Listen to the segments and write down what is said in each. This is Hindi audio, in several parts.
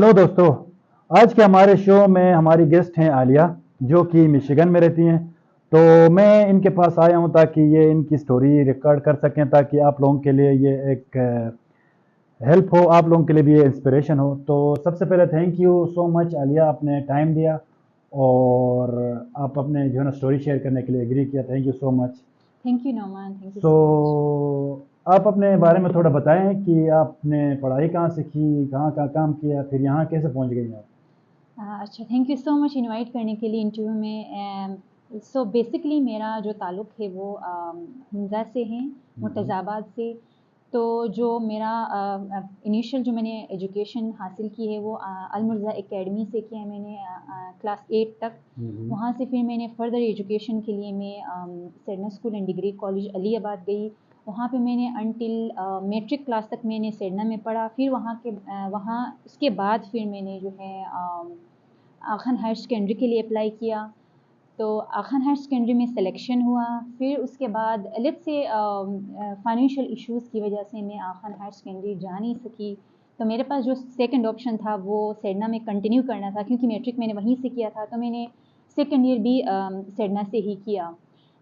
हेलो दोस्तों। आज के हमारे शो में हमारी गेस्ट हैं आलिया, जो कि मिशिगन में रहती हैं। तो मैं इनके पास आया हूँ ताकि ये इनकी स्टोरी रिकॉर्ड कर सकें, ताकि आप लोगों के लिए ये एक हेल्प हो, आप लोगों के लिए भी ये इंस्पिरेशन हो। तो सबसे पहले thank you so much Alia, आपने टाइम दिया और आप अपने जो है ना स्टोरी शेयर करने के लिए एग्री किया। Thank you so much. Thank you Noman, thank you so so much. आप अपने बारे में थोड़ा बताएं कि आपने पढ़ाई कहाँ से की, कहाँ कहाँ काम किया, फिर यहाँ कैसे पहुँच गई आप। अच्छा, thank you so much invite करने के लिए इंटरव्यू में। सो बेसिकली मेरा जो ताल्लुक़ है वो हंजा से है, हम्म, मुर्तज़ाबाद से। तो जो मेरा इनिशियल जो मैंने एजुकेशन हासिल की है वो अलमुर्ज़ा एकेडमी से किया है मैंने, क्लास 8 तक। हम्म, वहाँ से फिर मैंने फ़र्दर एजुकेशन के लिए मैं Sedna school and degree college अलीबाद गई। वहाँ पे मैंने अनटिल मैट्रिक क्लास तक मैंने सेडना में पढ़ा। फिर वहाँ उसके बाद फिर मैंने जो है आखन हायर सेकेंडरी के लिए अप्लाई किया। तो आखन हायर सेकेंडरी में सिलेक्शन हुआ। फिर उसके बाद लेट्स से फाइनेंशियल इश्यूज़ की वजह से मैं आखन हायर सेकेंडरी जा नहीं सकी। तो मेरे पास जो सेकंड ऑप्शन था वो सेडना में कंटिन्यू करना था, क्योंकि मैट्रिक मैंने वहीं से किया था। तो मैंने सेकंड ईयर भी सेडना से ही किया।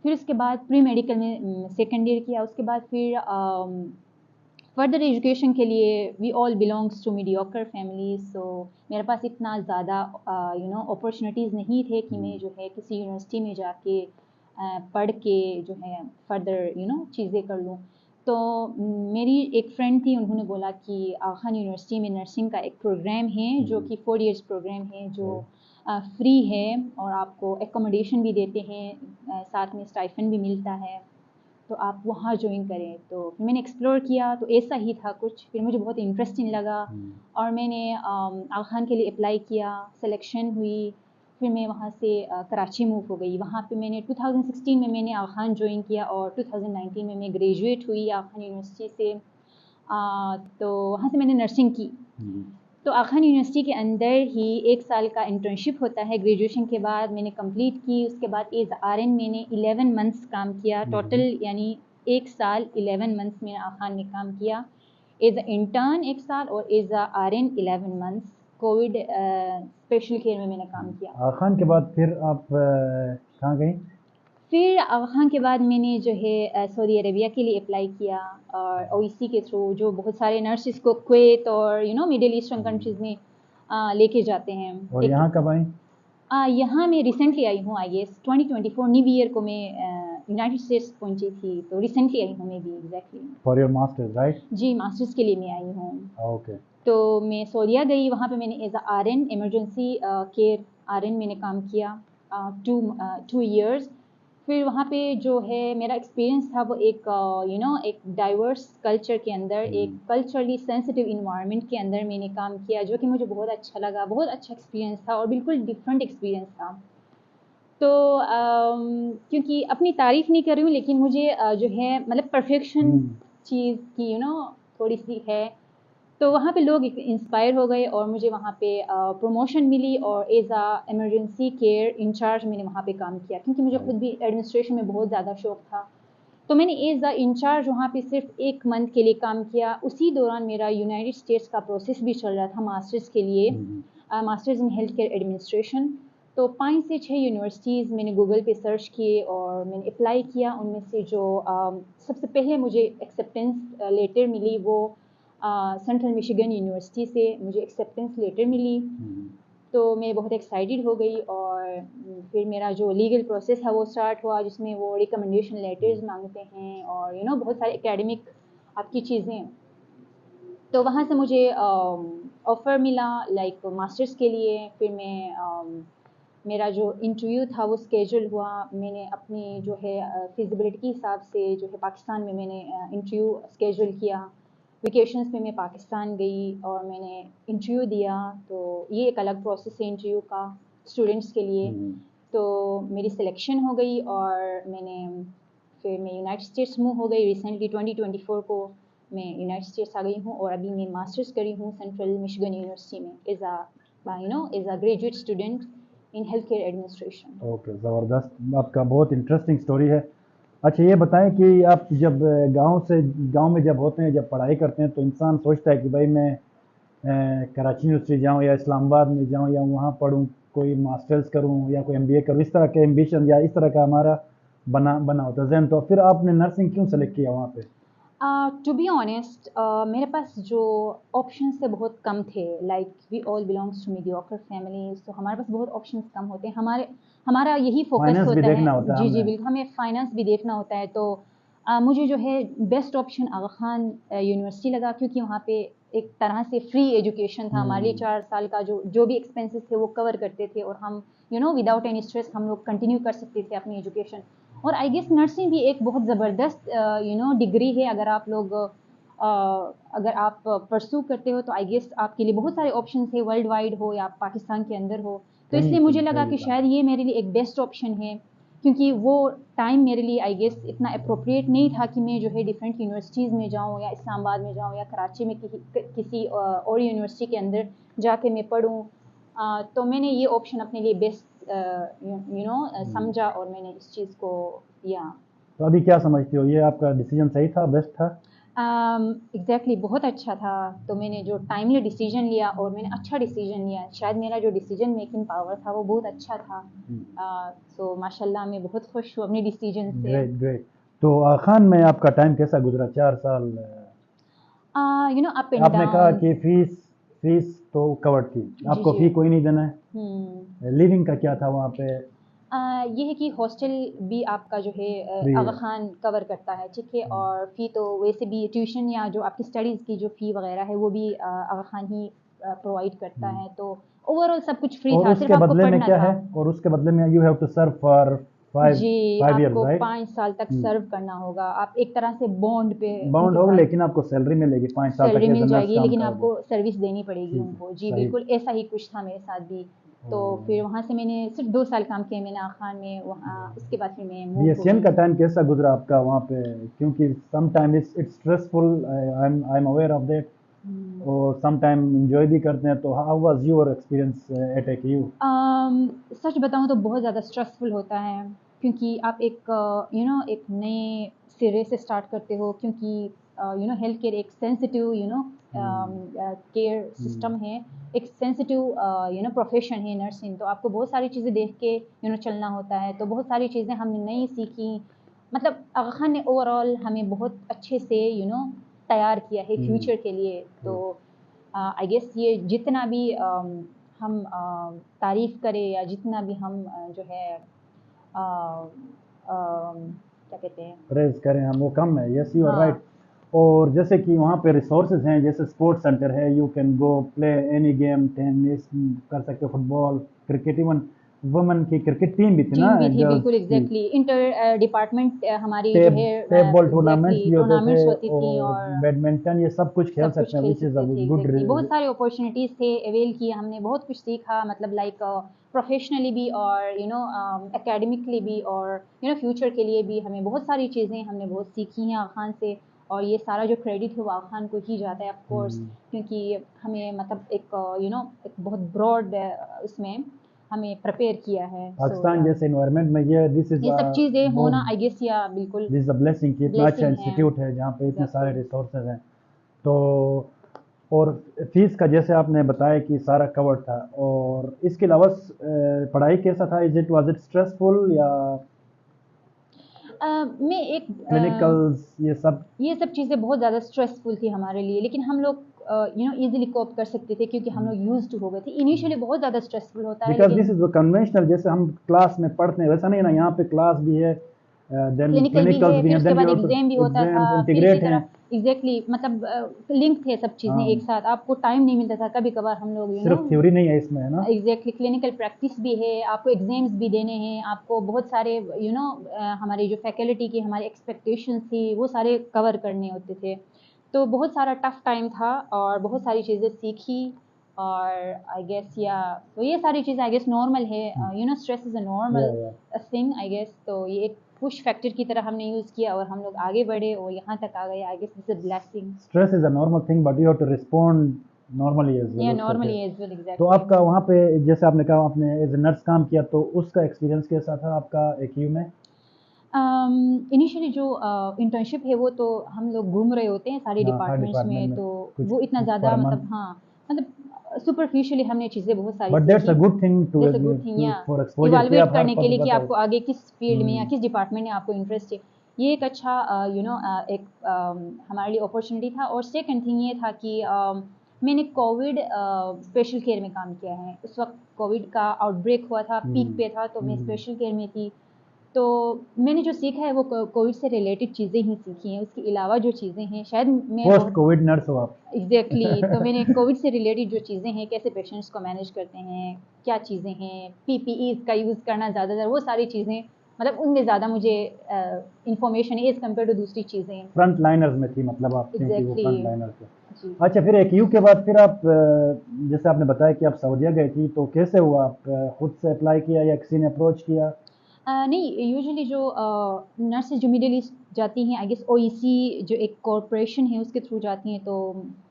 फिर उसके बाद प्री मेडिकल में सेकंड ईयर किया। उसके बाद फिर फर्दर एजुकेशन के लिए we all belongs to mediocre family. So मेरे पास इतना ज़्यादा अपॉर्चुनिटीज़ नहीं थे कि मैं जो है किसी यूनिवर्सिटी में जाके पढ़ के जो है फर्दर चीज़ें कर लूँ। तो मेरी एक फ्रेंड थी, उन्होंने बोला कि खान यूनिवर्सिटी में नर्सिंग का एक प्रोग्राम है जो कि 4 इयर्स प्रोग्राम है, जो फ्री है और आपको एकोमोडेशन भी देते हैं, साथ में स्टाइफन भी मिलता है। तो आप वहाँ ज्वाइन करें। तो फिर मैंने एक्सप्लोर किया, तो ऐसा ही था कुछ। फिर मुझे बहुत इंटरेस्टिंग लगा और मैंने आगा खान के लिए अप्लाई किया, सिलेक्शन हुई। फिर मैं वहाँ से कराची मूव हो गई। वहाँ पे मैंने 2016 में मैंने आगा खान ज्वाइन किया और 2019 में मैं ग्रेजुएट हुई आगा खान यूनिवर्सिटी से। तो वहाँ से मैंने नर्सिंग की। तो आगा खान यूनिवर्सिटी के अंदर ही 1 साल का इंटर्नशिप होता है ग्रेजुएशन के बाद, मैंने कंप्लीट की। उसके बाद एज आरएन मैंने 11 मंथ्स काम किया टोटल, यानी 1 साल 11 मंथ्स मैंने आगा खान में काम किया। एज अ इंटर्न 1 साल और as a RN 11 months. Covid special care में मैंने काम किया। आगा खान के बाद फिर आप कहाँ गई। फिर आगा खान के बाद मैंने जो है सऊदी अरेबिया के लिए अप्लाई किया, और ओईसी के थ्रू, जो बहुत सारे नर्सिस को कुवैत और मिडिल ईस्टर्न कंट्रीज़ में लेके जाते हैं। और एक यहाँ कब आई। यहाँ मैं रिसेंटली आई हूँ, आई गेस 2024 न्यू ईयर को मैं यूनाइटेड स्टेट्स पहुंची थी। तो रिसेंटली आई हूँ मैं भी, exactly. For your masters right. जी, मास्टर्स के लिए मैं आई हूँ। ओके। तो मैं सऊदीया गई, वहाँ पे मैंने as a RN emergency care RN मैंने काम किया 2 इयर्स। फिर वहाँ पे जो है मेरा एक्सपीरियंस था वो एक डाइवर्स कल्चर के अंदर, एक कल्चरली सेंसिटिव इन्वायरमेंट के अंदर मैंने काम किया, जो कि मुझे बहुत अच्छा लगा। बहुत अच्छा एक्सपीरियंस था और बिल्कुल डिफरेंट एक्सपीरियंस था। तो क्योंकि अपनी तारीफ़ नहीं कर रही हूँ, लेकिन मुझे जो है मतलब परफेक्शन चीज़ की थोड़ी सी है। तो वहाँ पे लोग इंस्पायर हो गए और मुझे वहाँ पे प्रमोशन मिली, और as a emergency care in charge मैंने वहाँ पे काम किया, क्योंकि मुझे खुद भी एडमिनिस्ट्रेशन में बहुत ज़्यादा शौक था। तो मैंने एज अ इंचार्ज वहाँ पे सिर्फ 1 मंथ के लिए काम किया। उसी दौरान मेरा यूनाइटेड स्टेट्स का प्रोसेस भी चल रहा था मास्टर्स के लिए, masters in health care administration. तो 5 से 6 यूनिवर्सिटीज़ मैंने गूगल पे सर्च किए और मैंने अप्लाई किया। उनमें से जो सबसे पहले मुझे एक्सेप्टेंस लेटर मिली वो सेंट्रल मिशिगन यूनिवर्सिटी से मुझे एक्सेप्टेंस लेटर मिली। तो मैं बहुत एक्साइटेड हो गई, और फिर मेरा जो लीगल प्रोसेस है वो स्टार्ट हुआ, जिसमें वो रिकमेंडेशन लेटर्स मांगते हैं और बहुत सारे एकेडमिक आपकी चीज़ें। तो वहाँ से मुझे ऑफ़र मिला लाइक मास्टर्स के लिए। फिर मेरा जो इंटरव्यू था वो स्केड्यूल हुआ। मैंने अपनी जो है फिजिबिलिटी के हिसाब से जो है पाकिस्तान में मैंने इंटरव्यू स्केड्यूल किया। वेकेशंस में मैं पाकिस्तान गई और मैंने इंटरव्यू दिया। तो ये एक अलग प्रोसेस है इंटरव्यू का स्टूडेंट्स के लिए। तो मेरी सिलेक्शन हो गई और फिर मैं यूनाइटेड स्टेट्स मूव हो गई। रिसेंटली 2024 को मैं यूनाइटेड स्टेट्स आ गई हूँ, और अभी मैं मास्टर्स करी हूँ सेंट्रल मिशिगन यूनिवर्सिटी में as a graduate student in health care administration. Okay, ज़बरदस्त। आपका बहुत इंटरेस्टिंग स्टोरी है। अच्छा, ये बताएं कि आप जब गांव में जब होते हैं, जब पढ़ाई करते हैं, तो इंसान सोचता है कि भाई मैं कराची यूनिवर्सिटी जाऊँ या इस्लामाबाद में जाऊँ या वहाँ पढ़ूँ, कोई मास्टर्स करूँ या कोई एमबीए करूँ, इस तरह के एम्बिशन या इस तरह का हमारा बना बना होता है ज़हन। तो फिर आपने नर्सिंग क्यों सेलेक्ट किया वहाँ पे? टू बी ऑनेस्ट मेरे पास जो ऑप्शंस थे बहुत कम थे, like we all belongs to mediocre families, तो हमारे पास बहुत ऑप्शंस कम होते हैं। हमारा यही फोकस फाइनेंस भी होता है। देखना होता है जी जी हमें। बिल्कुल, हमें फाइनेंस भी देखना होता है। तो मुझे जो है बेस्ट ऑप्शन आगा खान यूनिवर्सिटी लगा, क्योंकि वहाँ पे एक तरह से फ्री एजुकेशन था हमारे लिए। 4 साल का जो भी एक्सपेंसेस थे वो कवर करते थे, और हम विदाउट एनी स्ट्रेस हम लोग कंटिन्यू कर सकते थे अपनी एजुकेशन। और आई गेस नर्सिंग भी एक बहुत ज़बरदस्त डिग्री है। अगर आप परसू करते हो तो आई गेस आपके लिए बहुत सारे ऑप्शन है, वर्ल्ड वाइड हो या आप पाकिस्तान के अंदर हो। तो कहीं इसलिए मुझे कहीं लगा कहीं कि का। शायद ये मेरे लिए एक बेस्ट ऑप्शन है, क्योंकि वो टाइम मेरे लिए आई गेस इतना अप्रोप्रिएट नहीं था कि मैं जो है डिफरेंट यूनिवर्सिटीज़ में जाऊँ, या इस्लामाबाद में जाऊँ, या कराची में किसी और यूनिवर्सिटी के अंदर जाके मैं पढ़ूँ। तो मैंने ये ऑप्शन अपने लिए बेस्ट समझा, और मैंने इस चीज़ को या तो अभी क्या समझती हो, ये आपका डिसीजन सही था, बेस्ट था? एग्जैक्टली बहुत अच्छा था। तो मैंने जो टाइमली डिसीजन लिया, और मैंने अच्छा डिसीजन लिया। शायद मेरा जो डिसीजन मेकिंग पावर था वो बहुत अच्छा था। सो माशाल्लाह मैं बहुत खुश हूँ अपने डिसीजन से। Great great. तो खान में आपका टाइम कैसा गुजरा 4 साल? अप एंड आपने कहा डाउन। कि फीस फीस तो कवर्ड थी, जी आपको जी। फी कोई नहीं देना हम्म। है, लिविंग का क्या था वहाँ पे? ये है कि हॉस्टल भी आपका जो है फ्री आगा है। खान कवर करता है, ठीक है। और फ़ी तो वैसे भी ट्यूशन या जो आपकी स्टडीज़ की जो फ़ी वगैरह है वो भी आगा खान ही प्रोवाइड करता है। तो ओवरऑल सब कुछ फ्री और था, सिर्फ उसके आपको बदले में पढ़ना क्या था। है, और उसके बदले में you have to serve for five जी, फाइव इयर्स आपको राइट? 5 साल तक सर्व करना होगा। आप एक तरह से बॉन्ड पे बाउंड उनके होगा, साथ लेकिन आपको सैलरी मिलेगी 5 साल तक सैलरी एज मिल ए नर्स जाएगी, काम लेकिन करोगे। आपको सर्विस देनी पड़ेगी ठीक है, उनको। जी सही। बिल्कुल, ऐसा ही कुछ था मेरे साथ भी। तो फिर वहाँ से मैंने सिर्फ 2 साल काम किया मैंने आगा खान में। वहाँ उसके बाद फिर मैं मूव हो बीएससीएन गई। का टाइम कैसा गुजरा आपका वहाँ पे? क्योंकि some time it's stressful, I am aware of that, hmm. और सम टाइम एंजॉय भी करते हैं। तो how was your experience at AQ? सच बताऊँ तो बहुत ज़्यादा स्ट्रेसफुल होता है, क्योंकि आप एक नए सिरे से स्टार्ट करते हो, क्योंकि हेल्थ केयर एक सेंसिटिव केयर सिस्टम है, एक सेंसिटिव प्रोफेशन है नर्सिंग। तो आपको बहुत सारी चीज़ें देख के चलना होता है। तो बहुत सारी चीज़ें हमने नई सीखी। मतलब आगा खान ने ओवरऑल हमें बहुत अच्छे से तैयार किया है फ्यूचर के लिए। तो आई गेस ये जितना भी हम तारीफ़ करें, या जितना भी हम जो है क्या कहते हैं। प्रेज़ करें हम, वो कम है। Yes, you are right. हाँ। और जैसे कि वहाँ पे रिसोर्सेज हैं, जैसे स्पोर्ट्स सेंटर है, you can go play any game, tennis कर सकते हो, फुटबॉल, क्रिकेट, इवन वुमेन की क्रिकेट टीम भी थी ना, टीम भी थी, गर्ल्स बिल्कुल की। एग्जैक्टली। इंटर डिपार्टमेंट हमारी जो टेब है टेब बॉल एग्जैक्टली टूर्नामेंट्स भी होते थे, टूर्नामेंट्स होती थी, और और बैडमिंटन, ये सब कुछ खेल सब कुछ सकते हैं, खेल विच इज़ अ सकते थे। गुड। एग्जैक्टली बहुत सारे अपॉर्चुनिटीज़ थे, अवेल किए हमने, बहुत कुछ सीखा। मतलब लाइक प्रोफेशनली भी, और एकेडमिकली भी, और फ्यूचर के लिए भी हमें बहुत सारी चीज़ें हमने बहुत सीखी हैं आगा खान से। और ये सारा जो क्रेडिट है वो आगा खान को ही जाता है ऑफ कोर्स, क्योंकि हमें मतलब एक बहुत ब्रॉड उसमें हमें प्रिपेयर किया है। सो पाकिस्तान या जैसे इन्वायरमेंट में दिस इज़ ये सब चीज़ें होना बहुत, आई गेस या बिल्कुल दिस इज़ अ ब्लेसिंग कि इतना अच्छा ब्लेसिंग है। इंस्टीट्यूट है जहाँ पे इतने सारे एग्जैक्टली। रिसोर्सेज हैं। तो और फीस का जैसे आपने बताया कि सारा कवर्ड था, और इसके अलावा पढ़ाई कैसा था? Is it was it stressful, या मैं एक क्लिनिकल्स ये सब? ये सब चीज़ें बहुत ज़्यादा स्ट्रेसफुल थी हमारे लिए, लेकिन हम लोग इजीली कोप कर सकते थे, क्योंकि हम लोग यूज्ड टू हो गए थे। इनिशियली बहुत ज़्यादा स्ट्रेसफुल होता है, बिकॉज लेकिन दिस इज कन्वेंशनल, जैसे हम क्लास में पढ़ते हैं वैसा नहीं ना, यहाँ पे क्लास भी है, देन क्लिनिकल भी क्लिनिकल्स है, भी फिर हैं, उसके देन बाद यू हैव एग्ज़ाम भी टू होता था, एग्जाम्स फिर इसी इंटीग्रेट हैं। तरह एग्जैक्टली मतलब लिंक थे सब चीज़ें एक हाँ, साथ। आपको टाइम नहीं मिलता था, कभी कभार हम लोग सिर्फ थ्योरी नहीं है इसमें, है ना? एग्जैक्टली क्लिनिकल प्रैक्टिस भी है, आपको एग्जाम्स भी देने हैं, आपको बहुत सारे हमारी जो फैकल्टी की हमारी एक्सपेक्टेशंस थी वो सारे कवर करने होते थे। तो बहुत सारा टफ टाइम था, और बहुत सारी चीज़ें सीखी। और आई गेस या तो ये सारी चीज़ें आई गेस नॉर्मल है। स्ट्रेस इज़ अ या नॉर्मल थिंग आई गेस। तो ये एक पुश फैक्टर की तरह हमने यूज़ किया, और हम लोग आगे बढ़े और यहाँ तक आ गए। I guess this is blessing. Stress is a normal thing, but you have to respond normally as well या उसको फिर। नॉर्मली एज वेल तो एग्जैक्टली। आपका वहाँ पे, जैसे आपने कहा आपने एज ए नर्स काम किया, तो उसका एक्सपीरियंस कैसा था आपका एक्यू में? इनिशियली जो इंटर्नशिप है वो तो हम लोग घूम रहे होते हैं सारे हाँ, हर डिपार्टमेंट्स डिपार्टमेंट में, में तो कुछ वो इतना पर ज़्यादा मंथ। मतलब हाँ मतलब सुपरफिशियली हमने चीज़ें बहुत सारी बट दैट्स अ सीखी। Good thing to that's a good thing, या फॉर एक्सपोजर कि इवैल्यूएट आप हर करने के लिए कि बताओ। आपको आगे किस फील्ड में या हम्म, किस डिपार्टमेंट में आपको इंटरेस्ट है। ये एक अच्छा एक हमारे लिए अपॉर्चुनिटी था। और सेकंड थिंग ये था कि मैंने कोविड स्पेशल केयर में काम किया है। उस वक्त कोविड का आउटब्रेक हुआ था, पीक पे था, तो मैं स्पेशल केयर में थी। तो मैंने जो सीखा है वो कोविड से रिलेटेड चीज़ें ही सीखी हैं। उसके अलावा जो चीज़ें हैं शायद मैं पोस्ट बहुत कोविड नर्स हो आप। एग्जैक्टली तो मैंने कोविड से रिलेटेड जो चीज़ें हैं, कैसे पेशेंट्स को मैनेज करते हैं, क्या चीज़ें हैं, पीपीई का यूज़ करना ज़्यादातर, वो सारी चीज़ें मतलब उनमें ज़्यादा मुझे इंफॉर्मेशन है एज़ कम्पेयर टू दूसरी चीज़ें। फ्रंट लाइनर्स में थी मतलब आप, क्योंकि वो एग्जैक्टली फ्रंट लाइनर थे। जी। अच्छा, फिर एक यू के बाद फिर आप जैसे आपने बताया कि आप सऊदीया गई थी, तो कैसे हुआ? आप खुद से अप्लाई किया या किसी ने अप्रोच किया? नहीं, यूजुअली जो नर्सेज जो मिडिल ईस्ट जाती हैं, आई गेस ओईसी जो एक कॉरपोरेशन है उसके थ्रू जाती हैं, तो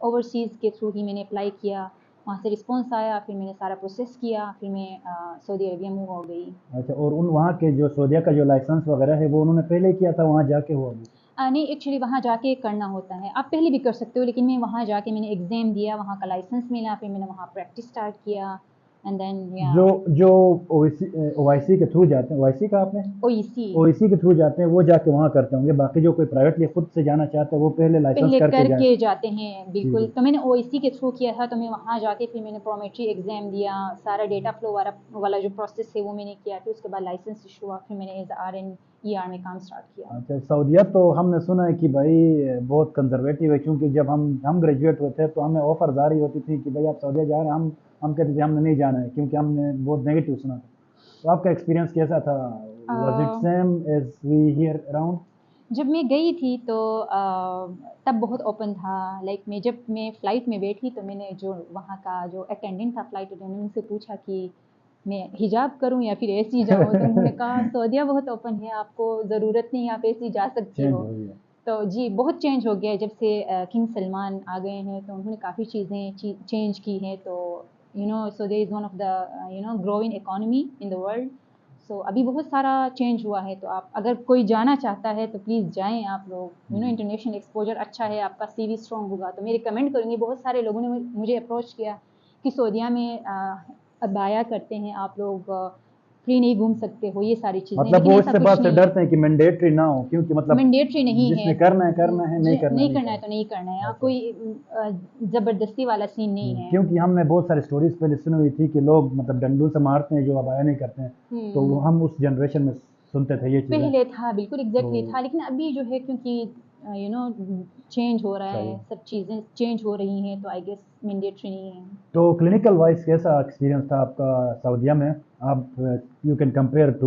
ओवरसीज़ के थ्रू ही मैंने अप्लाई किया। वहाँ से रिस्पॉन्स आया, फिर मैंने सारा प्रोसेस किया, फिर मैं सऊदी अरबिया मूव हो गई। अच्छा, और उन वहाँ के जो सऊदीया का जो लाइसेंस वगैरह है वो उन्होंने पहले किया था, वहाँ जाके हुआ अभी? नहीं, एक्चुअली वहाँ जाके करना होता है। आप पहले भी कर सकते हो, लेकिन मैं वहाँ जाके मैंने एग्ज़ाम दिया, वहाँ का लाइसेंस मिला, फिर मैंने वहाँ प्रैक्टिस स्टार्ट किया एंड देन या जो जो ओवैसी के थ्रू जाते हैं, ओवैसी का आपने ओईसी ओवैसी के थ्रू जाते हैं वो जाके वहाँ करते होंगे, बाकी जो कोई प्राइवेटली खुद से जाना चाहते हैं वो पहले लाइसेंस पहले करके जाए। करके जाते हैं, जी बिल्कुल। जी। तो मैंने ओईसी के थ्रू किया था, तो मैं वहाँ जाके फिर मैंने प्रोमेट्री एग्ज़ाम दिया, सारा डेटा फ्लो वाला जो प्रोसेस है वो मैंने किया, फिर उसके बाद लाइसेंस इशू हुआ, फिर मैंने एज आरएन ईआर में काम स्टार्ट किया। अच्छा, सऊदीया तो हमने सुना है कि भाई बहुत कंजर्वेटिव है, क्योंकि जब हम ग्रेजुएट हुए थे तो हमें ऑफर आ रही होती थी कि भाई आप सऊदीया जा रहे हैं, हम कहते थे हमने नहीं जाना है, क्योंकि हमने बहुत नेगेटिव सुना था। तो आपका एक्सपीरियंस कैसा था? Was it a, same as we here around? जब मैं गई थी तो तब बहुत ओपन था। लाइक जब मैं फ़्लाइट में बैठी तो मैंने जो वहाँ का जो अटेंडेंट था, फ़्लाइट अटेंडेंट, उनसे पूछा कि मैं हिजाब करूँ या फिर ऐसे ही जाऊँ? तो उन्होंने कहा सऊदीया बहुत ओपन है, आपको ज़रूरत नहीं है, आप ऐसे ही जा सकती चेंज हो। हो गया। तो जी, बहुत चेंज हो गया है जब से किंग सलमान आ गए हैं, तो उन्होंने काफ़ी चीज़ें चेंज की हैं। तो Saudi is one of the growing economy in the world. So अभी बहुत सारा चेंज हुआ है, तो आप अगर कोई जाना चाहता है तो प्लीज़ जाएँ आप लोग। इंटरनेशनल एक्सपोजर अच्छा है, आपका सीवी स्ट्रॉन्ग होगा। तो मैं रिकमेंड करूँगी, बहुत सारे लोगों ने मुझे अप्रोच किया कि सऊदीया में अबाया करते हैं आप लोग, फ्री नहीं घूम सकते हो, ये सारी चीज़ें, मतलब लेकिन वो ऐसा इससे कुछ बात से नहीं है। डरते हैं कि मैंडेटरी ना हो, क्योंकि मतलब मैंडेटरी नहीं है। जिसने करना है, नहीं करना नहीं नहीं करना है करना। तो नहीं करना है। अच्छा। कोई ज़बरदस्ती वाला सीन नहीं है। क्योंकि हमने बहुत सारी स्टोरीज पहले सुनी हुई थी कि लोग मतलब डंडों से मारते हैं जो अबाया नहीं करते हैं, तो हुँ। हम उस जनरेशन में सुनते थे ये चीज़ें। पहले था, बिल्कुल तो एग्ज़ैक्टली था, लेकिन अभी जो है क्योंकि चेंज हो रहा सही। है, सब चीज़ें चेंज हो रही हैं, तो आई गेस मैंडेटरी नहीं है। तो क्लिनिकल वाइज कैसा एक्सपीरियंस था आपका सऊदीया में? आप you can compare it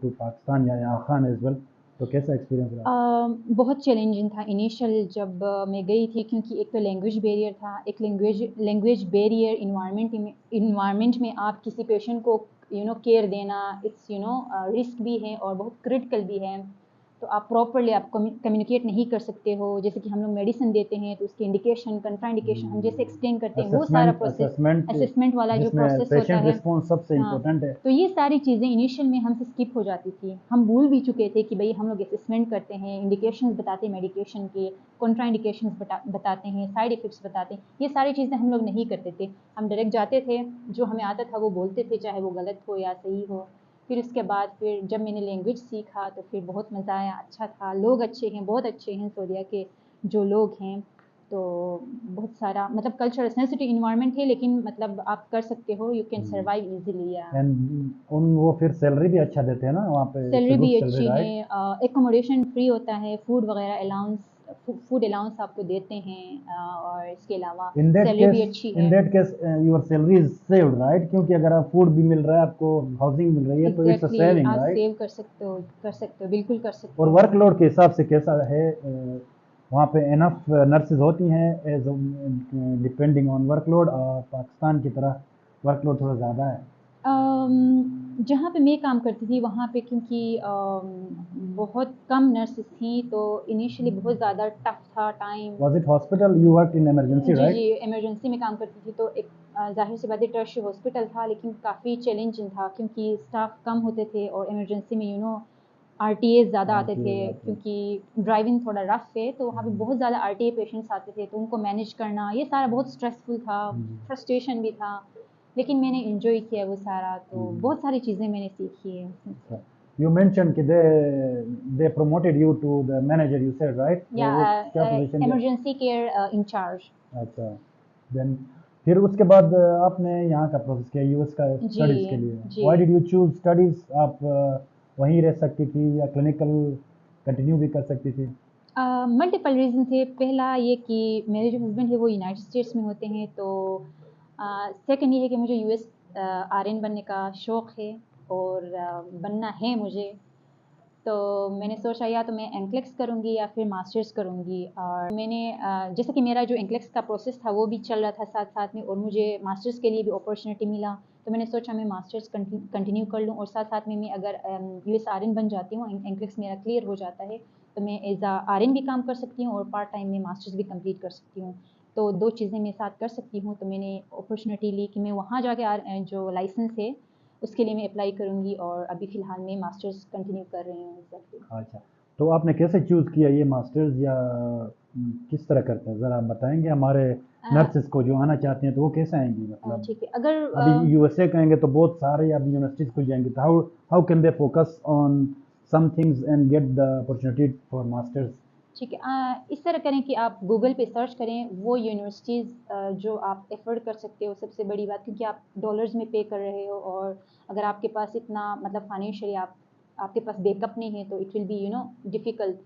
to Pakistan या खान एज वेल, तो कैसा एक्सपीरियंस रहा? बहुत चैलेंजिंग था इनिशियल जब मैं गई थी, क्योंकि एक तो लैंग्वेज बैरियर था। एक लैंग्वेज बैरियर इन्वायरमेंट में आप किसी पेशेंट को केयर देना, इट्स रिस्क भी है और बहुत क्रिटिकल भी है। तो आप प्रॉपरली आप कम्युनिकेट नहीं कर सकते हो। जैसे कि हम लोग मेडिसिन देते हैं तो उसकी इंडिकेशन, कंट्रा इंडिकेशन हम जैसे एक्सप्लेन करते हैं, वो सारा असेसमेंट प्रोसेस, असेसमेंट असेसमेंट वाला जो जिसमें प्रोसेस होता पेशेंट है। रिस्पॉन्स सबसे हाँ, इम्पोर्टेंट है। तो ये सारी चीज़ें इनिशियल में हमसे स्किप हो जाती थी। हम भूल भी चुके थे कि भई हम लोग असेसमेंट करते हैं, इंडिकेशंस बताते हैं मेडिकेशन के, कॉन्ट्रा इंडिकेशंस बताते हैं, साइड इफ़ेक्ट्स बताते हैं। ये सारी चीज़ें हम लोग नहीं करते थे। हम डायरेक्ट जाते थे, जो हमें आता था वो बोलते थे, चाहे वो गलत हो या सही हो। फिर उसके बाद फिर जब मैंने लैंग्वेज सीखा तो फिर बहुत मज़ा आया, अच्छा था। लोग अच्छे हैं, बहुत अच्छे हैं सऊदीया के जो लोग हैं। तो बहुत सारा मतलब कल्चर सेंसिटिव इन्वायरमेंट है, लेकिन मतलब आप कर सकते हो, यू कैन सर्वाइव ईज़िली। या एंड उन वो फिर सैलरी भी अच्छा देते हैं ना वहाँ पे? इट्स अ सैलरी गुड भी सैलरी, अच्छी है, राइट? एकोमोडेशन फ्री होता है, फूड वगैरह अलाउंस, फूड अलाउंस आपको देते हैं, और इसके अलावा इन दैट सैलरी केस भी अच्छी इन है। That case your salary is saved, right? क्योंकि अगर आप फूड भी मिल रहा है आपको, हाउसिंग मिल रही है, तो इट्स अ एग्जैक्टली सेविंग, आप राइट? सेव कर सकते हो, बिल्कुल कर सकते और हो। वर्कलोड के हिसाब से कैसा है वहाँ पे? इनफ नर्सेज होती हैं एज डिपेंडिंग ऑन वर्कलोड, और पाकिस्तान की तरह वर्कलोड थोड़ा ज़्यादा है? जहाँ पे मैं काम करती थी वहाँ पे क्योंकि बहुत कम नर्सेस थी, तो इनिशियली बहुत ज़्यादा टफ था time. Was it hospital? You work in emergency, ji, ji, right? Emergency में काम करती थी, तो एक ज़ाहिर-सी बात है टर्शियरी हॉस्पिटल था, लेकिन काफ़ी चैलेंजिंग था क्योंकि स्टाफ कम होते थे और इमरजेंसी में RTA ज़्यादा आते थे, RTA आते। क्योंकि ड्राइविंग थोड़ा रफ़ है, तो वहाँ पे बहुत ज़्यादा RTA पेशेंट्स आते थे, तो उनको मैनेज करना ये सारा बहुत स्ट्रेसफुल था, फ्रस्ट्रेशन भी था, लेकिन मैंने एन्जॉय किया वो सारा, तो बहुत सारी चीज़ें मैंने सीखी हैं उसमें से। You mentioned कि they promoted you to the manager, you said, right? या वो क्या पोजीशन दिया? Emergency care in charge. अच्छा, देन फिर उसके बाद आपने यहाँ का प्रोसेस किया यूएस का जी स्टडीज़ के लिए। जी। Why did you choose studies? आप वहीं रह सकती थी या क्लिनिकल कंटिन्यू भी कर सकती थी? मल्टीपल रीज़न थे। पहला ये कि मेरे जो हस्बैंड है वो यूनाइटेड स्टेट्स में होते हैं, तो सेकंड ये है कि मुझे यूएस आरएन बनने का शौक़ है और बनना है मुझे। तो मैंने सोचा या तो मैं एमक्लेक्स करूँगी या फिर मास्टर्स करूँगी, और मैंने जैसे कि मेरा जो एमक्लेक्स का प्रोसेस था वो भी चल रहा था साथ साथ में, और मुझे मास्टर्स के लिए भी अपॉर्चुनिटी मिला, तो मैंने सोचा मैं मास्टर्स कंटिन्यू कर लूँ, और साथ साथ में मैं अगर यूएस आरएन बन जाती हूँ, एमक्लेक्स मेरा क्लियर हो जाता है, तो मैं एज आ आरएन भी काम कर सकती हूँ और पार्ट टाइम में मास्टर्स भी कंप्लीट कर सकती हूँ। तो 2 चीज़ें मैं साथ कर सकती हूँ, तो मैंने अपॉर्चुनिटी ली कि मैं वहाँ जाके जो लाइसेंस है उसके लिए मैं अप्लाई करूँगी, और अभी फ़िलहाल मैं मास्टर्स कंटिन्यू कर रही हूँ एग्जैक्टली। अच्छा, तो आपने कैसे चूज़ किया ये मास्टर्स, या किस तरह करते हैं ज़रा बताएंगे हमारे नर्सेस को जो आना चाहती हैं, तो वो कैसे आएंगी? मतलब ठीक है, अगर अभी यूएसए कहेंगे तो बहुत सारे अभी यूनिवर्सिटीज़ खुल जाएंगी, तो how how can they focus on some things and get the opportunity for masters? ठीक है, इस तरह करें कि आप गूगल पे सर्च करें वो यूनिवर्सिटीज़ जो आप एफर्ड कर सकते हो, सबसे बड़ी बात, क्योंकि आप डॉलर्स में पे कर रहे हो, और अगर आपके पास इतना मतलब फाइनेंशियली आपके पास बैकअप नहीं है, तो इट विल बी डिफ़िकल्ट।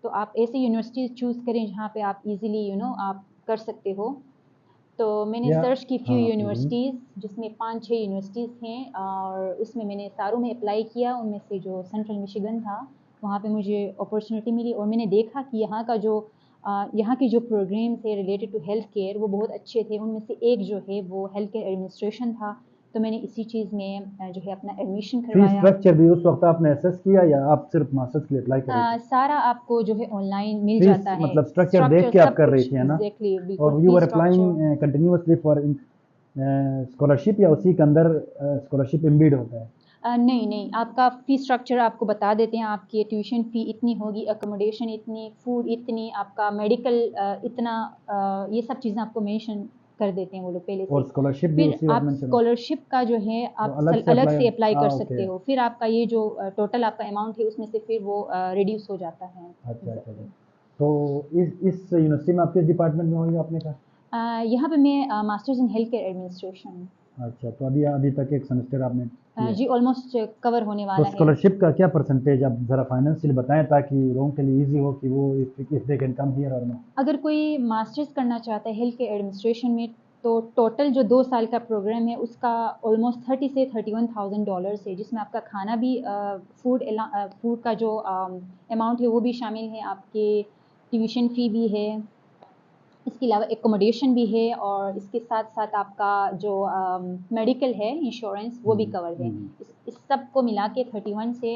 तो आप ऐसी यूनिवर्सिटीज़ चूज़ करें जहाँ पे आप इजीली आप कर सकते हो। तो मैंने या सर्च की फ्यू हाँ, यूनिवर्सिटीज़, जिसमें 5-6 यूनिवर्सिटीज़ हैं, और उसमें मैंने सारों में अप्लाई किया। उनमें से जो सेंट्रल मिशिगन था, वहाँ पे मुझे अपॉर्चुनिटी मिली, और मैंने देखा कि यहाँ के जो प्रोग्राम्स है रिलेटेड टू हेल्थ केयर वो बहुत अच्छे थे। उनमें से एक जो है वो हेल्थ केयर एडमिनिस्ट्रेशन था, तो मैंने इसी चीज़ में जो है अपना एडमिशन फीस करवाया। स्ट्रक्चर भी उस वक्त आपने असेस किया या आप सिर्फ मास्टर्स के लिए अप्लाई कर रही थी? सारा आपको जो है ऑनलाइन मिल फीस जाता है, मतलब स्ट्रक्चर देख स्ट्रक्चर के आप सब कर रही कुछ थी, है ना? एग्जैक्टली, बिल्कुल और you fee are structure. Applying continuously for scholarship, या उसी के अंदर स्कॉलरशिप एम्बेड होता है? नहीं नहीं, आपका फ़ी स्ट्रक्चर आपको बता देते हैं, आपकी ट्यूशन फ़ी इतनी होगी, अकोमोडेशन इतनी, फूड इतनी, आपका मेडिकल इतना, ये सब चीज़ें आपको मेंशन कर देते हैं वो लोग पहले और से। स्कॉलरशिप भी फिर उसी वक्त आप मेंशन हो? स्कॉलरशिप का जो है वो आप अलग से अलग अप्लाई? से अप्लाई कर हाँ, सकते ओके। हो, फिर आपका ये जो टोटल आपका अमाउंट है उसमें से फिर वो रिड्यूस हो जाता है। अच्छा अच्छा अच्छा। एग्जैक्टली। तो इस यूनिवर्सिटी में आप किस डिपार्टमेंट में होंगे आपने कहा? यहाँ पे मैं masters in health care administration. अच्छा, तो अभी अभी तक एक सेमेस्टर आपने किया है। जी, ऑलमोस्ट कवर होने तो वाला है। स्कॉलरशिप का क्या परसेंटेज आप ज़रा फाइनेंशियल बताएं, ताकि लोगों के लिए इजी हो कि वो if they can come here और नॉट। अगर कोई मास्टर्स करना चाहता है हेल्थ केयर एडमिनिस्ट्रेशन में, तो टोटल जो 2 साल का प्रोग्राम है उसका ऑलमोस्ट 30 से 31,000 डॉलर्स है, जिसमें आपका खाना भी फूड का जो अमाउंट है वो भी शामिल है, आपके ट्यूशन फ़ी भी है, इसके अलावा एकोमोडेशन भी है, और इसके साथ साथ आपका जो मेडिकल है इंश्योरेंस वो भी कवर है। इस सब को मिला के 30 से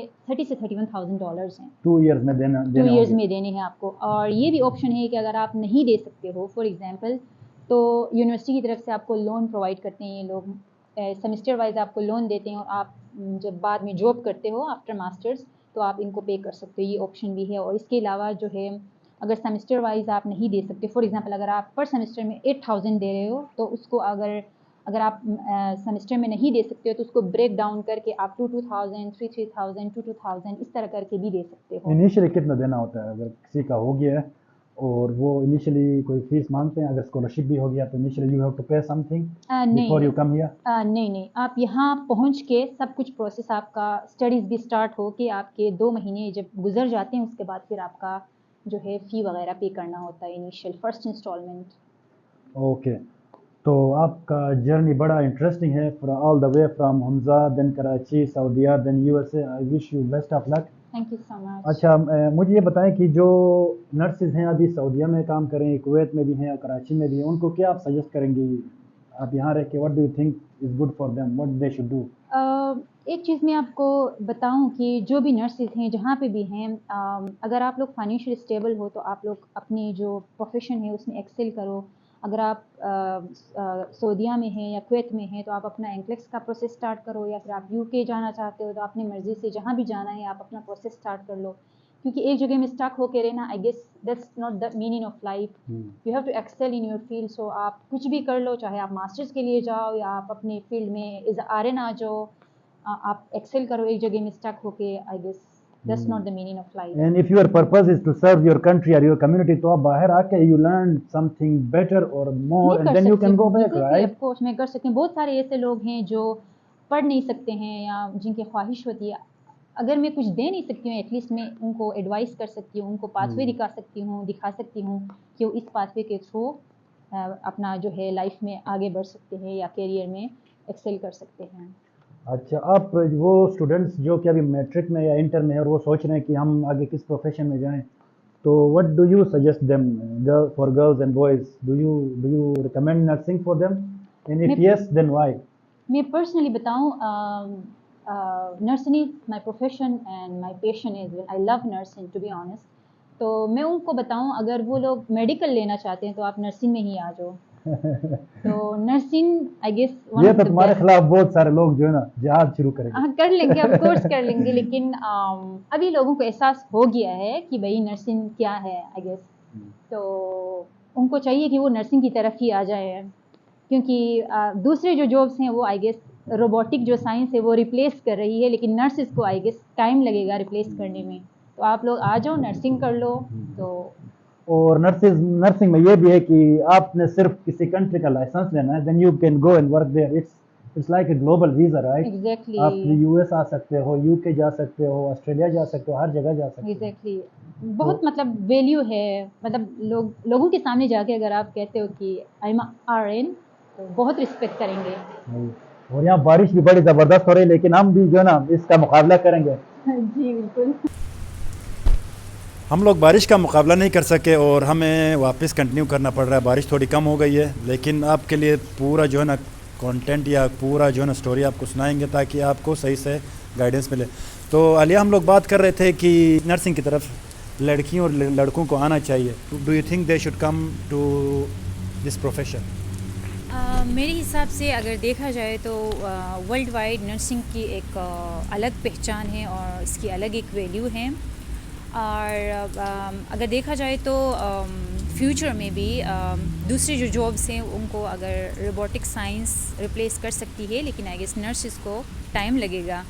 31,000 डॉलर्स हैं। 2 इयर्स में देना 2 देने इयर्स होंगे? में देने हैं आपको, और ये भी ऑप्शन है कि अगर आप नहीं दे सकते हो फॉर एग्जांपल, तो यूनिवर्सिटी की तरफ से आपको लोन प्रोवाइड करते हैं ये लोग, सेमेस्टर वाइज आपको लोन देते हैं, और आप जब बाद में जॉब करते हो आफ्टर मास्टर्स, तो आप इनको पे कर सकते हो, ये ऑप्शन भी है। और इसके अलावा जो है, अगर सेमेस्टर वाइज आप नहीं दे सकते, फॉर एग्जांपल अगर आप पर सेमेस्टर में 8,000 दे रहे हो, तो उसको अगर अगर आप सेमेस्टर में नहीं दे सकते हो, तो उसको ब्रेक डाउन करके आप 2,000, 3,000, 2,000 इस तरह करके भी दे सकते हो। इनिशियली कितना देना होता है अगर किसी का हो गया है और वो इनिशियली कोई फीस मांगते हैं? अगर स्कॉलरशिप भी हो गया तो इनिशियली यू हैव टू पे समथिंग नहीं बिफोर यू नहीं, कम हियर? नहीं नहीं, आप यहाँ पहुँच के सब कुछ प्रोसेस आपका, स्टडीज़ भी स्टार्ट हो के आपके 2 महीने जब गुजर जाते हैं, उसके बाद फिर आपका जो है फ़ी वगैरह पे करना होता है, इनिशियल फर्स्ट इंस्टॉलमेंट। ओके, तो आपका जर्नी बड़ा इंटरेस्टिंग है, all the way from Hamza, then Karachi, सऊदीया, then USA. I wish you best of luck. Thank you so much. अच्छा, मुझे ये बताएं कि जो नर्सेज हैं अभी सऊदीया में काम कर रही हैं, कुवैत में भी हैं और कराची में भी हैं, उनको क्या आप सजेस्ट करेंगी? आप यहाँ रह के what do you think is good for them, what they should do? एक चीज़ मैं आपको बताऊं कि जो भी नर्सेज हैं जहाँ पे भी हैं, अगर आप लोग फाइनेंशियल स्टेबल हो, तो आप लोग अपनी जो प्रोफेशन है उसमें एक्सेल करो। अगर आप सऊदीया में हैं या कुवैत में हैं तो आप अपना एंक्लेक्स का प्रोसेस स्टार्ट करो, या फिर आप यूके जाना चाहते हो तो अपनी मर्ज़ी से जहाँ भी जाना है आप अपना प्रोसेस स्टार्ट कर लो, क्योंकि एक जगह में स्टक होके रहना, I guess that's not the meaning of life. You have to excel in your field. So आप कुछ भी कर लो, चाहे आप मास्टर्स के लिए जाओ या आप अपने फील्ड में एज आरएन आ जाओ, आप एक्सेल करो एक जगह में स्टक होके। I guess that's not the meaning of life. And if your purpose is to serve your country or your community, तो आप बाहर आके you learn something better or more and then you can go back, right? Of course, मैं कर सकती हूँ। बहुत सारे ऐसे लोग हैं जो पढ़ नहीं सकते हैं या जिनकी ख्वाहिश होती है, अगर मैं कुछ दे नहीं सकती हूँ एटलीस्ट मैं उनको एडवाइस कर सकती हूँ, उनको पाथवे दिखा सकती हूँ कि वो इस पाथवे के थ्रू अपना जो है लाइफ में आगे बढ़ सकते हैं या करियर में एक्सेल कर सकते हैं। अच्छा, आप वो स्टूडेंट्स जो कि अभी मैट्रिक में या इंटर में है और वो सोच रहे हैं कि हम आगे किस प्रोफेशन में जाएं, तो what do you suggest them for girls and boys? Do you recommend nursing for them, and if yes then why? मैं पर्सनली बताऊं, nursing is my profession and my passion is, I love nursing to be honest. तो मैं उनको बताऊं, अगर वो लोग मेडिकल लेना चाहते हैं तो आप नर्सिंग में ही आ जाओ। तो नर्सिंग आई गेस ये तो तुम्हारे खिलाफ बहुत सारे लोग जो है ना जिहाद शुरू करेंगे। हाँ, कर लेंगे, ऑफ कोर्स कर लेंगे, लेकिन अभी लोगों को एहसास हो गया है कि भाई नर्सिंग क्या है आई गेस। तो उनको चाहिए कि वो नर्सिंग की तरफ ही आ जाए, क्योंकि दूसरे जो जॉब्स हैं वो आई गेस रोबोटिक जो साइंस है वो रिप्लेस कर रही है, लेकिन नर्सिस को आई गेस टाइम लगेगा रिप्लेस करने में। तो आप लोग आ जाओ, नर्सिंग कर लो। तो और नर्सिंग में ये भी है कि आपने सिर्फ किसी कंट्री का लाइसेंस लेना है, then you can go and work there. It's like a global visa, right? Exactly. आप यूएस आ सकते हो, यूके जा सकते हो, ऑस्ट्रेलिया जा सकते हो, हर जगह जा सकते हो। एग्जैक्टली। बहुत मतलब वैल्यू है, मतलब लोगों के सामने जाके अगर आप कहते हो कि आई एम आरएन तो बहुत रिस्पेक्ट करेंगे। और यहाँ बारिश भी बड़ी ज़बरदस्त हो रही है, लेकिन हम भी जो है ना इसका मुकाबला करेंगे। जी बिल्कुल। हम लोग बारिश का मुकाबला नहीं कर सके और हमें वापस कंटिन्यू करना पड़ रहा है। बारिश थोड़ी कम हो गई है, लेकिन आपके लिए पूरा जो है ना कंटेंट या पूरा जो है ना स्टोरी आपको सुनाएंगे ताकि आपको सही से गाइडेंस मिले। तो आलिया, हम लोग बात कर रहे थे कि नर्सिंग की तरफ लड़कियों और लड़कों को आना चाहिए। Do you think they should come to this profession? मेरे हिसाब से अगर देखा जाए तो वर्ल्ड वाइड नर्सिंग की एक अलग पहचान है और इसकी अलग एक वैल्यू है। और अगर देखा जाए तो फ्यूचर में भी दूसरी जो जॉब्स हैं उनको अगर रोबोटिक साइंस रिप्लेस कर सकती है, लेकिन आई गेस नर्सिस को टाइम लगेगा।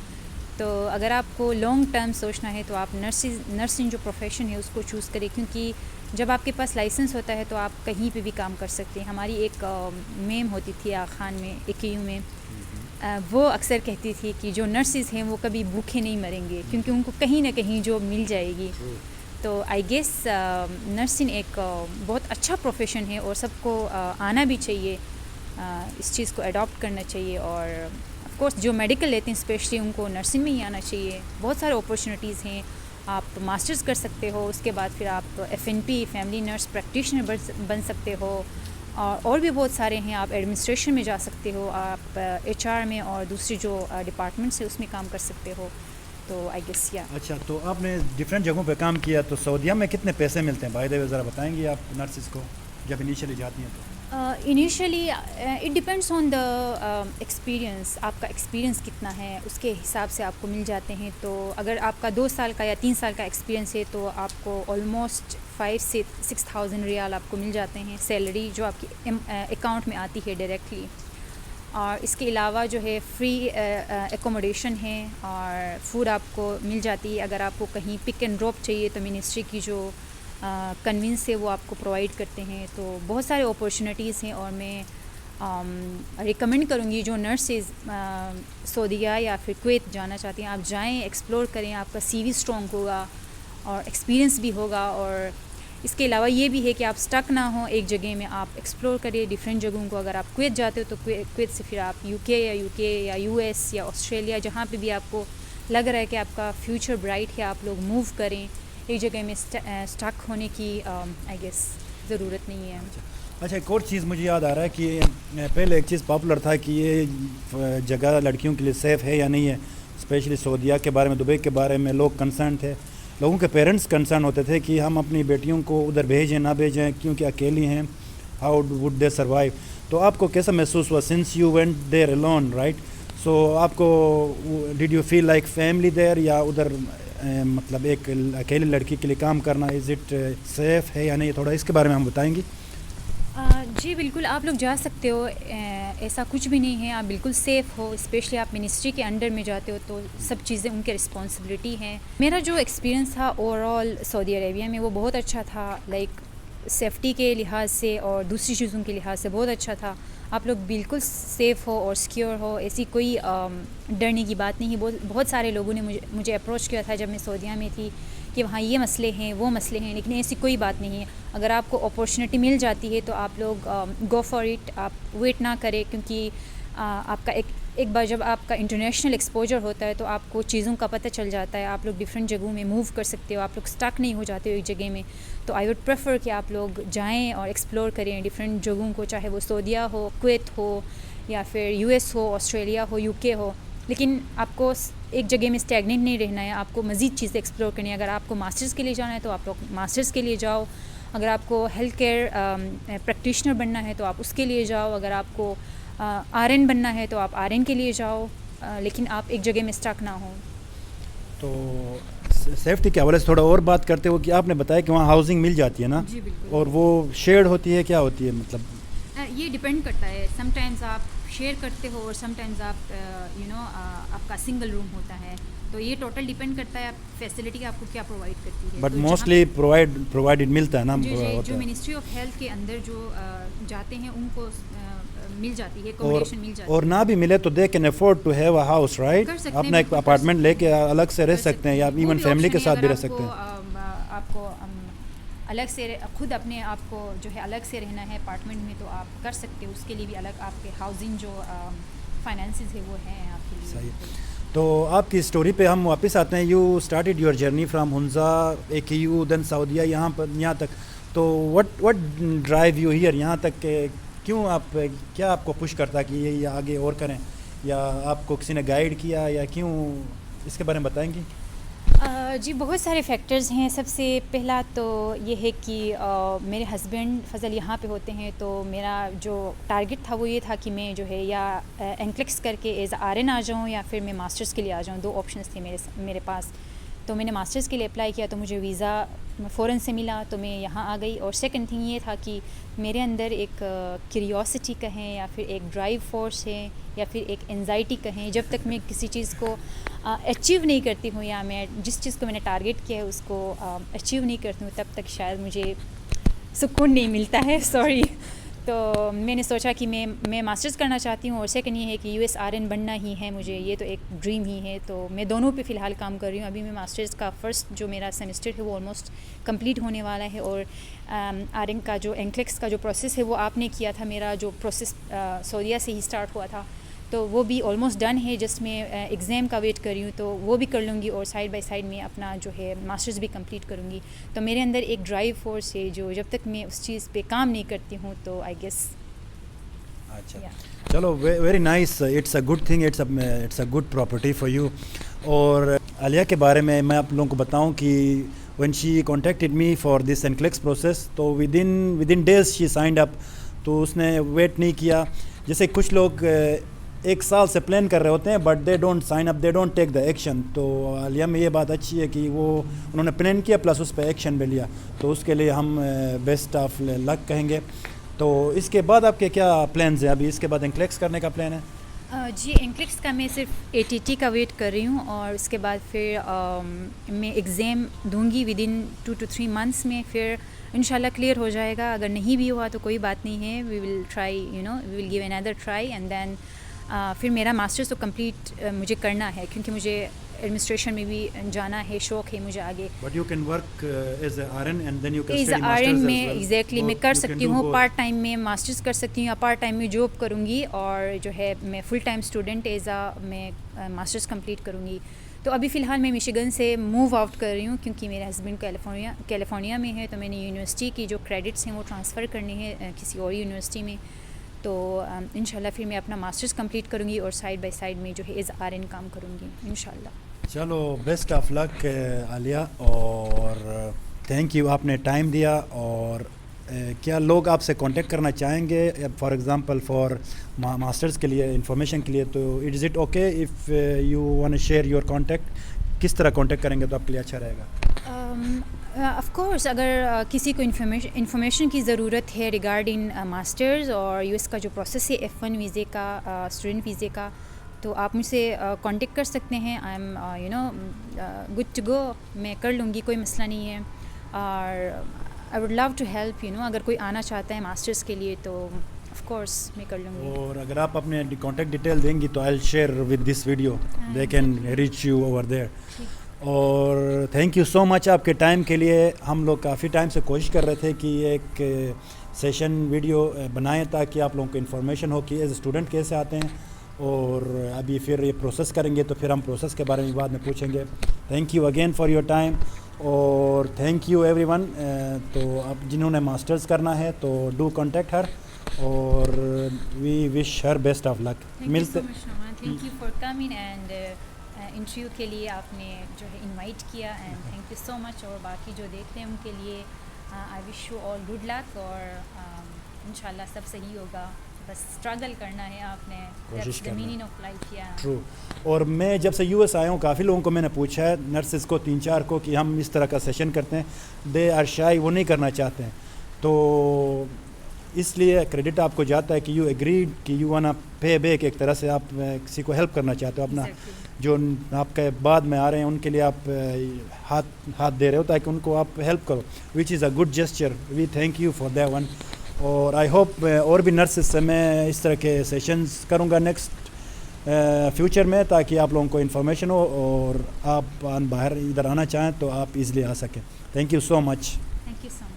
तो अगर आपको लॉन्ग टर्म सोचना है तो आप नर्सिंग जो प्रोफेशन है उसको चूज़ करें, क्योंकि जब आपके पास लाइसेंस होता है तो आप कहीं पे भी काम कर सकते हैं। हमारी एक मेम होती थी खान में AKU में, वो अक्सर कहती थी कि जो नर्सिस हैं वो कभी भूखे नहीं मरेंगे, क्योंकि उनको कहीं ना कहीं जॉब मिल जाएगी। तो आई गेस नर्सिंग एक बहुत अच्छा प्रोफेशन है और सबको आना भी चाहिए, इस चीज़ को अडॉप्ट करना चाहिए। और ऑफ कोर्स जो मेडिकल लेते हैं स्पेशली उनको नर्सिंग में ही आना चाहिए। बहुत सारे अपॉर्चुनिटीज़ हैं, आप मास्टर्स कर सकते हो, उसके बाद फिर आप FNP फैमिली नर्स प्रैक्टिशनर बन सकते हो, और भी बहुत सारे हैं। आप एडमिनिस्ट्रेशन में जा सकते हो, आप HR में और दूसरी जो डिपार्टमेंट्स है उसमें काम कर सकते हो। तो आई गेस या। अच्छा, तो आपने डिफरेंट जगहों पे काम किया, तो सऊदीया में कितने पैसे मिलते हैं? बाय द वे ज़रा बताएंगे आप नर्सिस को जब इनिशियली जाती हैं तो? Initially it depends on the experience, आपका एक्सपीरियंस कितना है उसके हिसाब से आपको मिल जाते हैं। तो अगर आपका 2 साल का या 3 साल का एक्सपीरियंस है तो आपको ऑलमोस्ट 5 से 6,000 रियाल आपको मिल जाते हैं सैलरी, जो आपकी अकाउंट में आती है डायरेक्टली। और इसके अलावा जो है फ्री एकोमोडेशन है और फूड आपको मिल जाती है। अगर आपको कहीं पिक एंड ड्रॉप चाहिए तो मिनिस्ट्री की जो कन्विंस है वो आपको प्रोवाइड करते हैं। तो बहुत सारे अपॉर्चुनिटीज़ हैं और मैं रिकमेंड करूँगी जो नर्सेज सऊदीया या फिर कुवैत जाना चाहती हैं, आप जाएं, एक्सप्लोर करें, आपका CV स्ट्रॉन्ग होगा और एक्सपीरियंस भी होगा। और इसके अलावा ये भी है कि आप स्टक ना हो एक जगह में, आप एक्सप्लोर करिए डिफरेंट जगहों को। अगर आप कुवैत जाते हो तो कुवैत से फिर आप UK या US या ऑस्ट्रेलिया, जहाँ पे भी आपको लग रहा है कि आपका फ्यूचर ब्राइट है, आप लोग मूव करें। एक जगह में स्टक होने की आई गेस ज़रूरत नहीं है। अच्छा, एक और चीज़ मुझे याद आ रहा है कि पहले एक चीज़ पॉपुलर था कि ये जगह लड़कियों के लिए सेफ़ है या नहीं है, स्पेशली सऊदीया के बारे में, दुबई के बारे में लोग कंसर्न थे। लोगों के पेरेंट्स कंसर्न होते थे कि हम अपनी बेटियों को उधर भेजें ना भेजें, क्योंकि अकेली हैं हाउ वुड दे सर्वाइव। तो आपको कैसा महसूस हुआ since you went there alone, right? So आपको did you feel like family there, या उधर मतलब एक अकेली लड़की के लिए काम करना इज़ इट सेफ़ है या नहीं, थोड़ा इसके बारे में हम बताएंगी। जी बिल्कुल, आप लोग जा सकते हो, ऐसा कुछ भी नहीं है, आप बिल्कुल सेफ़ हो। स्पेशली आप मिनिस्ट्री के अंडर में जाते हो तो सब चीज़ें उनके रिस्पॉन्सिबिलिटी हैं। मेरा जो एक्सपीरियंस था ओवरऑल सऊदी अरेबिया में वो बहुत अच्छा था, लाइक सेफ्टी के लिहाज से और दूसरी चीज़ों के लिहाज से बहुत अच्छा था। आप लोग बिल्कुल सेफ़ हो और सिक्योर हो, ऐसी कोई डरने की बात नहीं है। बहुत सारे लोगों ने मुझे अप्रोच किया था जब मैं सऊदीया में थी कि वहाँ ये मसले हैं वो मसले हैं, लेकिन ऐसी कोई बात नहीं है। अगर आपको अपॉर्चुनिटी मिल जाती है तो आप लोग गो फॉर इट, आप वेट ना करें, क्योंकि आपका एक बार जब आपका इंटरनेशनल एक्सपोजर होता है तो आपको चीज़ों का पता चल जाता है। आप लोग डिफरेंट जगहों में मूव कर सकते हो, आप लोग स्टक नहीं हो जाते हो एक जगह में। तो आई वुड प्रेफर कि आप लोग जाएं और एक्सप्लोर करें डिफरेंट जगहों को, चाहे वो सऊदीया हो, कुवैत हो, या फिर यूएस हो, ऑस्ट्रेलिया हो, यूके हो। लेकिन आपको एक जगह में स्टैगनेंट नहीं रहना है, आपको मज़ीद चीज़ें एक्सप्लोर करनी है। अगर आपको मास्टर्स के लिए जाना है तो आप लोग मास्टर्स के लिए जाओ, अगर आपको हेल्थ केयर प्रैक्टिशनर बनना है तो आप उसके लिए जाओ, अगर आपको आरएन बनना है तो आप आरएन के लिए जाओ, लेकिन आप एक जगह में स्टक ना हो। तो सेफ्टी के हवाले से थोड़ा और बात करते हो कि आपने बताया कि वहाँ हाउसिंग मिल जाती है ना, जी बिल्कुल। और वो शेयर्ड होती है, क्या होती है मतलब? ये डिपेंड करता है, समटाइम्स आप शेयर करते हो और समटाइम्स आप आपका सिंगल रूम होता है, तो ये टोटल डिपेंड करता है आप फैसिलिटी आपको क्या प्रोवाइड करती है। बट तो मोस्टली प्रोवाइडेड मिलता है ना, जो मिनिस्ट्री ऑफ हेल्थ के अंदर जो जाते हैं उनको मिल जाती है, अकोमोडेशन मिल जाती है। और ना भी मिले तो they can afford to have a house, right? कर सकते हैं, अपना एक बिल्कुल कर अपार्टमेंट सकते लेके अलग से रह कर सकते हैं, या वो इवन भी फैमिली के option है। साथ भी अगर रह सकते हैं। आपको अलग से खुद अपने आप को जो है अलग से रहना है अपार्टमेंट में तो आप कर सकते हो, उसके लिए भी अलग आपके हाउसिंग जो फाइनेंसेस है वो हैं आपके लिए। सही। तो आपकी स्टोरी पे हम वापस आते हैं। You started your journey from Hunza, AKU, then Saudia, यहाँ तक। तो व्हाट ड्राइव यू हियर, यहाँ तक के क्यों आप, क्या आपको पुश करता कि ये आगे और करें, या आपको किसी ने गाइड किया, या क्यों, इसके बारे में बताएंगी? जी बहुत सारे फैक्टर्स हैं। सबसे पहला तो ये है कि मेरे हस्बैंड फ़ज़ल यहाँ पे होते हैं, तो मेरा जो टारगेट था वो ये था कि मैं जो है या एंक्लेक्स करके एज आरएन आ जाऊँ या फिर मैं मास्टर्स के लिए आ जाऊँ। दो ऑप्शंस थे मेरे पास। तो मैंने मास्टर्स के लिए अप्लाई किया तो मुझे वीज़ा फ़ौरन से मिला, तो मैं यहाँ आ गई। और सेकंड थिंग ये था कि मेरे अंदर एक क्यूरियोसिटी कहें या फिर एक ड्राइव फोर्स है या फिर एक एंजाइटी कहें, जब तक मैं किसी चीज़ को अचीव नहीं करती हूँ या मैं जिस चीज़ को मैंने टारगेट किया है उसको अचीव नहीं करती हूँ, तब तक शायद मुझे सुकून नहीं मिलता है। सॉरी। तो मैंने सोचा कि मैं मास्टर्स करना चाहती हूँ, और सेकंड ये है कि US RN बनना ही है मुझे, ये तो एक ड्रीम ही है। तो मैं दोनों पे फ़िलहाल काम कर रही हूँ। अभी मैं मास्टर्स का फ़र्स्ट जो मेरा सेमेस्टर है वो ऑलमोस्ट कंप्लीट होने वाला है, और RN का जो एंक्लेक्स का जो प्रोसेस है वो आपने किया था, मेरा जो प्रोसेस सऊदीया से ही स्टार्ट हुआ था, तो वो भी ऑलमोस्ट डन है। जस्ट मैं एग्ज़ाम का वेट कर रही हूँ, तो वो भी कर लूँगी, और साइड बाय साइड में अपना जो है मास्टर्स भी कंप्लीट करूँगी। तो मेरे अंदर एक ड्राइव फोर्स है जो जब तक मैं उस चीज़ पे काम नहीं करती हूँ तो आई गेस। अच्छा, चलो, very nice, it's a good thing, it's a good property for you. और आलिया के बारे में मैं आप लोगों को बताऊं कि when she contacted me for this NCLEX process, तो within days she signed up. तो उसने वेट नहीं किया, जैसे कुछ लोग एक साल से प्लान कर रहे होते हैं but they don't sign up, they don't take the action. तो आलिया में ये बात अच्छी है कि वो उन्होंने प्लान किया प्लस उस पर एक्शन भी लिया, तो उसके लिए हम बेस्ट ऑफ लक कहेंगे। तो इसके बाद आपके क्या प्लान्स हैं? अभी इसके बाद एंक्लेक्स करने का प्लान है? जी एंक्लेक्स का मैं सिर्फ ATT का वेट कर रही हूँ, और उसके बाद फिर मैं एग्ज़ाम दूंगी विदिन 2 to 3 मंथ्स में, फिर इंशाल्लाह क्लियर हो जाएगा। अगर नहीं भी हुआ तो कोई बात नहीं है, we will try, we will give another try, and then फिर मेरा मास्टर्स तो कंप्लीट मुझे करना है, क्योंकि मुझे एडमिनिस्ट्रेशन में भी जाना है, शौक है मुझे आगे। But you can work as RN and then you can as study RN masters में एग्जैक्टली मैं कर सकती हूँ, पार्ट टाइम में मास्टर्स कर सकती हूँ या पार्ट टाइम में जॉब करूँगी, और जो है मैं फुल टाइम स्टूडेंट मैं मास्टर्स कंप्लीट करूँगी। तो अभी फ़िलहाल मैं मिशिगन से मूव आउट कर रही हूँ, क्योंकि मेरे हस्बैंड कैलिफोर्निया में है, तो मैंने यूनिवर्सिटी की जो क्रेडिट्स हैं वो ट्रांसफ़र करने हैं किसी और यूनिवर्सिटी में। तो इंशाल्लाह फिर मैं अपना मास्टर्स कंप्लीट करूँगी और साइड बाय साइड में जो है एज RN काम करूँगी इंशाल्लाह। चलो, बेस्ट ऑफ लक आलिया, और थैंक यू, आपने टाइम दिया और क्या लोग आपसे कांटेक्ट करना चाहेंगे फॉर एग्जांपल फॉर मास्टर्स के लिए इंफॉर्मेशन के लिए, तो is it okay if you want share your contact? किस तरह कांटेक्ट करेंगे तो आपके लिए अच्छा रहेगा? ऑफ कोर्स अगर किसी को इन्फॉर्मेशन की ज़रूरत है रिगार्डिंग मास्टर्स और यूएस का जो प्रोसेस है F1 वीज़े का, स्टूडेंट वीज़े का, तो आप मुझसे कांटेक्ट कर सकते हैं। I am good to go, मैं कर लूँगी, कोई मसला नहीं है। और I would love to help अगर कोई आना चाहता है मास्टर्स के लिए तो ऑफ कोर्स मैं कर लूँगी। और अगर आप अपने कांटेक्ट डिटेल देंगी तो I will share with this video, they can reach you over there. और थैंक यू सो मच आपके टाइम के लिए। हम लोग काफ़ी टाइम से कोशिश कर रहे थे कि एक सेशन वीडियो बनाएं ताकि आप लोगों को इन्फॉर्मेशन हो कि एज स्टूडेंट कैसे आते हैं, और अभी फिर ये प्रोसेस करेंगे तो फिर हम प्रोसेस के बारे में बाद में पूछेंगे। Thank you again for your time, और थैंक यू एवरीवन। तो अब जिन्होंने मास्टर्स करना है तो डू कॉन्टेक्ट हर, और we wish her best of luck. मिलते, thank you for coming and interview के लिए आपने जो है इनवाइट किया, and thank you so much. और बाकी जो देखते हैं उनके लिए I wish you all good luck, और इंशाल्लाह सब सही होगा। बस स्ट्रगल करना है आपने, कोशिश करना है। Meaning of life. या ट्रू। और मैं जब से यूएस आया हूँ काफ़ी लोगों को मैंने पूछा है, नर्सेज़ को 3-4 को, कि हम इस तरह का सेशन करते हैं, दे आर शाई, वो नहीं करना चाहते हैं। तो इसलिए क्रेडिट आपको जाता है कि यू एग्रीड कि यू वाना पे बैक, एक तरह से आप किसी को हेल्प करना चाहते हो, अपना जो आपके बाद में आ रहे हैं उनके लिए आप हाथ दे रहे हो ताकि उनको आप हेल्प करो, which is a good gesture. We thank you for that one. और आई होप और भी नर्सेस से मैं इस तरह के सेशंस करूँगा नेक्स्ट फ्यूचर में, ताकि आप लोगों को इन्फॉर्मेशन हो और आप बाहर इधर आना चाहें तो आप इज़िली आ सकें। Thank you so much. Thank you so much.